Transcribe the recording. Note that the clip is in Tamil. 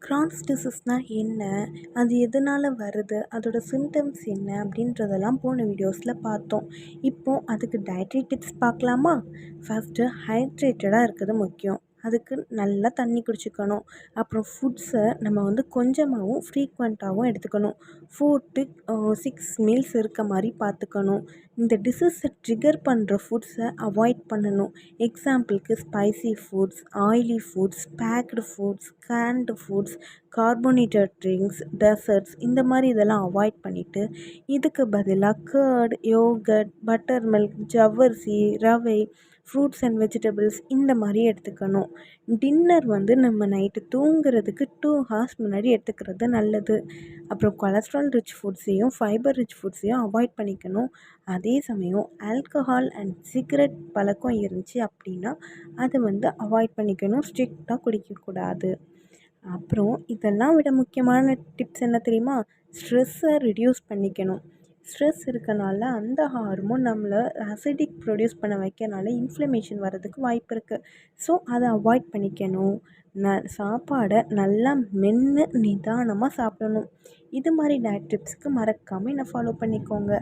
கிரான்ஸ் டிசீஸ்னால் என்ன? அது எதனால் வருது? அதோட சிம்டம்ஸ் என்ன? அப்படின்றதெல்லாம் போன வீடியோஸில் பார்த்தோம். இப்போது அதுக்கு டயட்ரி டிப்ஸ் பார்க்கலாமா? ஃபஸ்ட்டு ஹைட்ரேட்டடாக இருக்கிறது முக்கியம். அதுக்கு நல்லா தண்ணி குடிச்சிக்கணும். அப்புறம் ஃபுட்ஸை நம்ம கொஞ்சமாகவும் ஃப்ரீக்வெண்ட்டாகவும் எடுத்துக்கணும். 4 to 6 மீல்ஸ் இருக்க மாதிரி பார்த்துக்கணும். இந்த டிசீஸை ட்ரிகர் பண்ணுற ஃபுட்ஸை அவாய்ட் பண்ணணும். எக்ஸாம்பிளுக்கு spicy foods, oily foods, baked foods, canned foods, carbonated drinks, desserts இந்த மாதிரி இதெல்லாம் அவாய்ட் பண்ணிவிட்டு இதுக்கு பதிலாக கர்ட், யோகர்ட், பட்டர் மில்க், ஜவ்வரிசி, ரவை, ஃப்ரூட்ஸ் அண்ட் வெஜிடபிள்ஸ் இந்த மாதிரி எடுத்துக்கணும். டின்னர் நம்ம நைட்டு தூங்குறதுக்கு 2 ஹார்ஸ் முன்னாடி எடுத்துக்கிறது நல்லது. அப்புறம் கொலஸ்ட்ரால் ரிச் ஃபுட்ஸையும் ஃபைபர் ரிச் ஃபுட்ஸையும் அவாய்ட் பண்ணிக்கணும். அதே சமயம் ஆல்கஹால் அண்ட் சிகரெட் பழக்கம் இருந்துச்சு அப்படின்னா அதை அவாய்ட் பண்ணிக்கணும். ஸ்ட்ரிக்டாக குடிக்கக்கூடாது. அப்புறம் இதெல்லாம் விட முக்கியமான டிப்ஸ் என்ன தெரியுமா? ஸ்ட்ரெஸ்ஸை ரிடியூஸ் பண்ணிக்கணும். ஸ்ட்ரெஸ் இருக்கனால அந்த ஹார்மோன் நம்மளை அசிடிக் ப்ரொடியூஸ் பண்ண வைக்கனால இன்ஃப்ளமேஷன் வர்றதுக்கு வாய்ப்பு இருக்குது. ஸோ அதை அவாய்ட் பண்ணிக்கணும். சாப்பாடை நல்லா மென்று நிதானமாக சாப்பிடணும். இது மாதிரி டயட் டிப்ஸ்க்கு மறக்காமல் என்னை ஃபாலோ பண்ணிக்கோங்க.